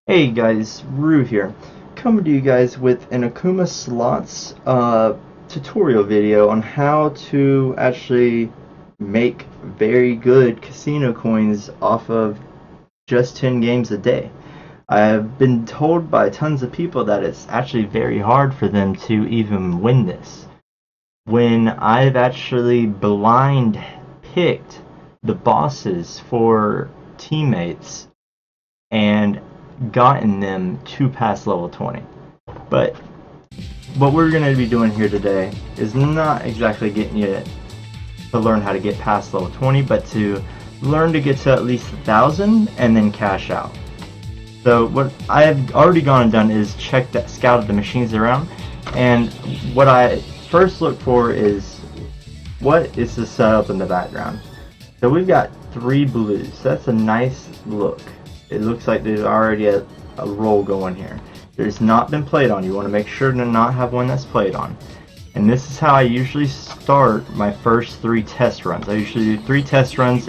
Hey guys, Rue here, coming to you guys with an Arkuma Slots tutorial video on how to actually make very good casino coins off of just 10 games a day. I've been told by tons of people that it's actually very hard for them to even win this, when I've actually blind picked the bosses for teammates and gotten them to pass level 20. But what we're going to be doing here today is not exactly getting you to learn how to get past level 20, but to learn to get to at least 1,000 and then cash out. So what I've already gone and done is scouted the machines around, and what I first look for is what is the setup in the background. So we've got 3 blues. That's a nice look. It looks like there's already a roll going here. There's not been played on. You want to make sure to not have one that's played on. And this is how I usually start my first 3 test runs. I usually do 3 test runs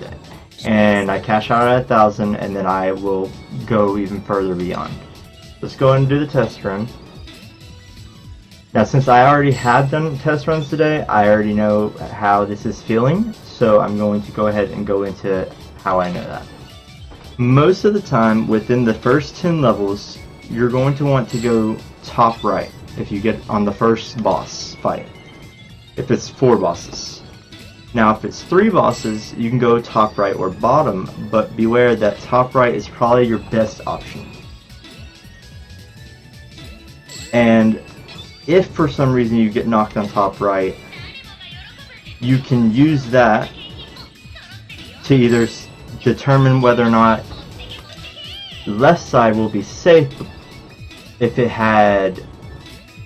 and I cash out at 1,000, and then I will go even further beyond. Let's go ahead and do the test run. Now, since I already have done test runs today, I already know how this is feeling, so I'm going to go ahead and go into how I know that. Most of the time, within the first 10 levels, you're going to want to go top right if you get on the first boss fight, if it's 4 bosses. Now, if it's 3 bosses, you can go top right or bottom, but beware that top right is probably your best option. And if for some reason you get knocked on top right, you can use that to either determine whether or not left side will be safe if it had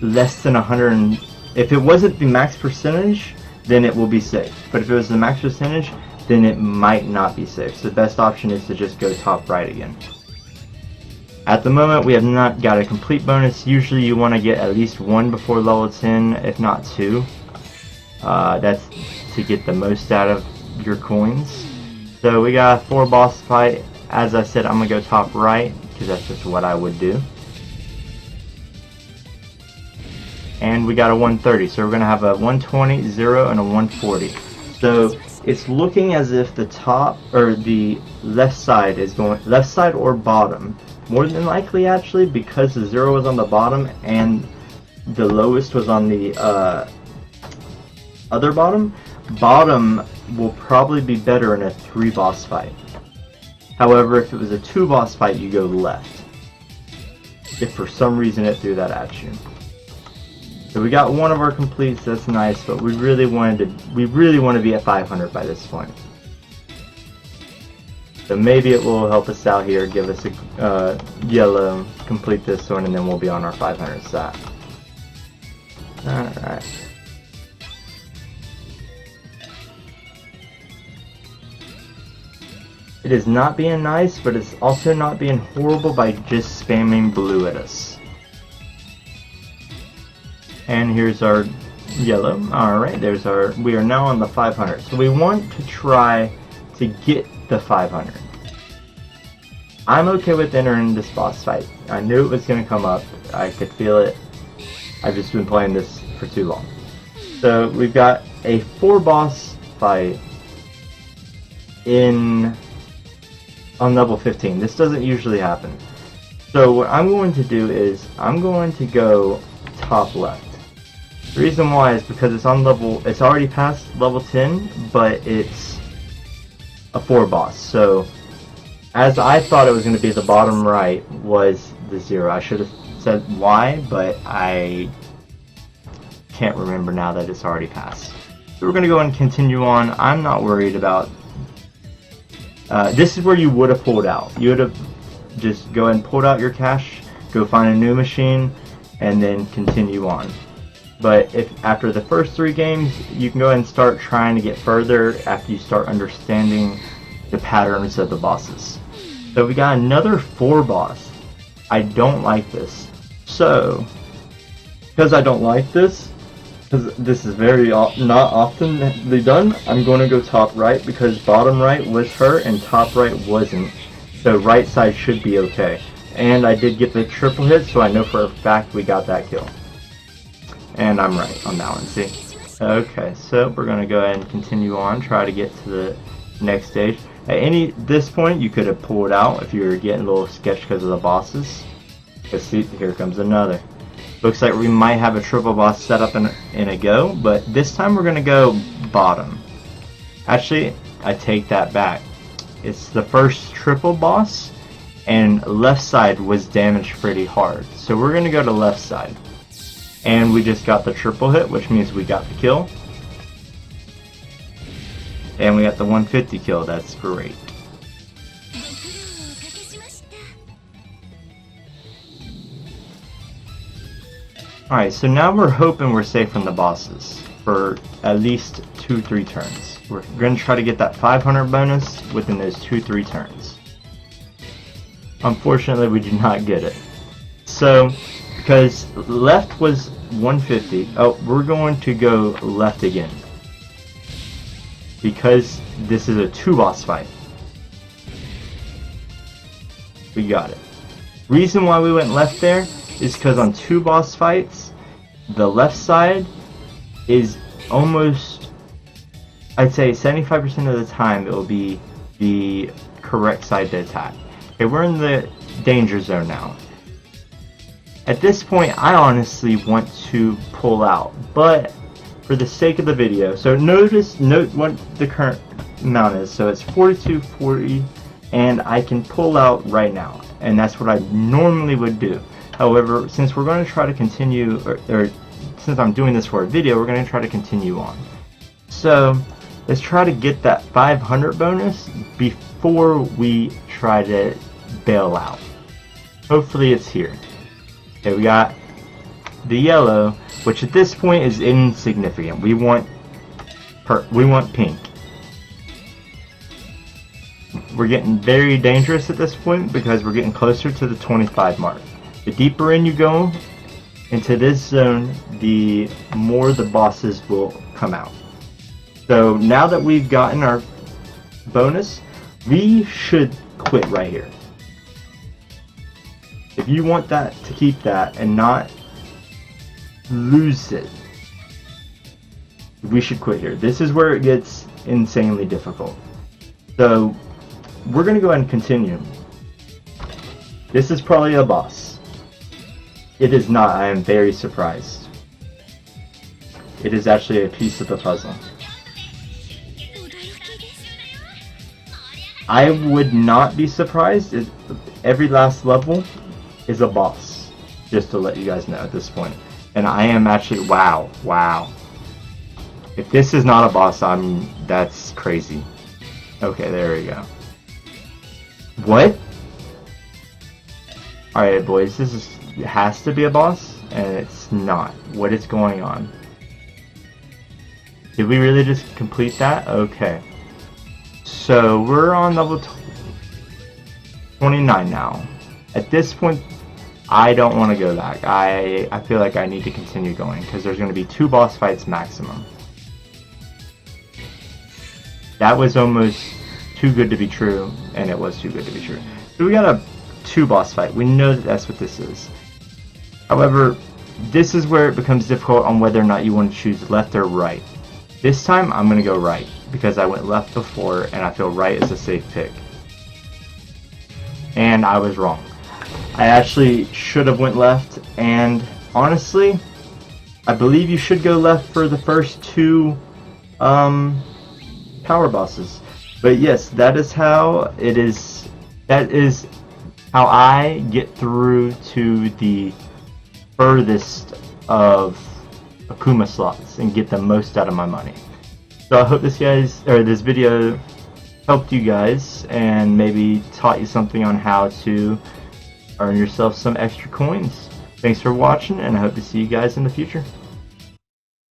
less than 100. If it wasn't the max percentage, then it will be safe. But if it was the max percentage, then it might not be safe. So the best option is to just go top right again. At the moment, we have not got a complete bonus. Usually you want to get at least 1 before level 10, if not 2. That's to get the most out of your coins. So we got a 4 boss fight. As I said, I'm going to go top right, because that's just what I would do. And we got a 130, so we're going to have a 120, 0, and a 140. So it's looking as if the top, or the left side is going, left side or bottom. More than likely, actually, because the 0 was on the bottom and the lowest was on the other bottom. Bottom will probably be better in a 3 boss fight. However, if it was a 2 boss fight, you go left. If for some reason it threw that at you. So we got one of our completes, that's nice, but we really want to be at 500 by this point. So maybe it will help us out here, give us a yellow, complete this one, and then we'll be on our 500 stat. Alright. It is not being nice, but it's also not being horrible by just spamming blue at us. And here's our yellow. Alright, there's our, we are now on the 500. So we want to try to get the 500. I'm okay with entering this boss fight. I knew it was going to come up. I could feel it. I've just been playing this for too long. So we've got a 4 boss fight on level 15. This doesn't usually happen. So what I'm going to do is I'm going to go top left. The reason why is because it's already past level 10, but it's a 4 boss. So as I thought it was going to be the bottom right was the 0. I should have said why, but I can't remember now that it's already passed. So we're going to go and continue on. I'm not worried about this is where you would have pulled out. You would have just go ahead and pulled out your cash, go find a new machine, and then continue on. But if after the first 3 games, you can go ahead and start trying to get further after you start understanding the patterns of the bosses. So we got another 4 boss. I don't like this. So, because I don't like this, because this is very not often done, I'm going to go top right because bottom right was her and top right wasn't. So right side should be okay. And I did get the triple hit, so I know for a fact we got that kill. And I'm right on that one, see? Okay, so we're going to go ahead and continue on, try to get to the next stage. At this point, you could have pulled out if you were getting a little sketched because of the bosses. Let's see, here comes another. Looks like we might have a triple boss set up in a go, but this time we're going to go bottom. Actually, I take that back. It's the first triple boss, and left side was damaged pretty hard. So we're going to go to left side. And we just got the triple hit, which means we got the kill. And we got the 150 kill, that's great. Alright, so now we're hoping we're safe from the bosses for at least 2-3 turns. We're going to try to get that 500 bonus within those 2-3 turns. Unfortunately, we did not get it. So, because left was 150, we're going to go left again. Because this is a 2-boss fight. We got it. Reason why we went left there is because on 2 boss fights, the left side is almost, I'd say 75% of the time it will be the correct side to attack. Okay, we're in the danger zone now. At this point, I honestly want to pull out, but for the sake of the video, so note what the current amount is. So it's 4240, and I can pull out right now, and that's what I normally would do. However, since we're going to try to continue, or since I'm doing this for a video, we're going to try to continue on. So let's try to get that 500 bonus before we try to bail out. Hopefully it's here. Okay, we got the yellow, which at this point is insignificant. We want pink. We're getting very dangerous at this point because we're getting closer to the 25 mark. The deeper in you go into this zone, the more the bosses will come out. So now that we've gotten our bonus, we should quit right here. If you want that to keep that and not lose it, we should quit here. This is where it gets insanely difficult. So we're going to go ahead and continue. This is probably a boss. It is not. I am very surprised. It is actually a piece of the puzzle. I would not be surprised if every last level is a boss. Just to let you guys know at this point. And I am actually, wow. If this is not a boss, that's crazy. Okay, there we go. What? Alright boys, it has to be a boss, and it's not. What is going on? Did we really just complete that? Okay. So we're on level 29 now. At this point, I don't want to go back. I feel like I need to continue going, because there's going to be 2 boss fights maximum. That was almost too good to be true, and it was too good to be true. So we got a 2 boss fight. We know that that's what this is. However, this is where it becomes difficult on whether or not you want to choose left or right. This time, I'm going to go right, because I went left before, and I feel right is a safe pick. And I was wrong. I actually should have went left, and honestly, I believe you should go left for the first 2 power bosses. But yes, that is how it is. That is how I get through to the furthest of Arkuma slots and get the most out of my money. So I hope this video helped you guys and maybe taught you something on how to earn yourself some extra coins. Thanks for watching, and I hope to see you guys in the future.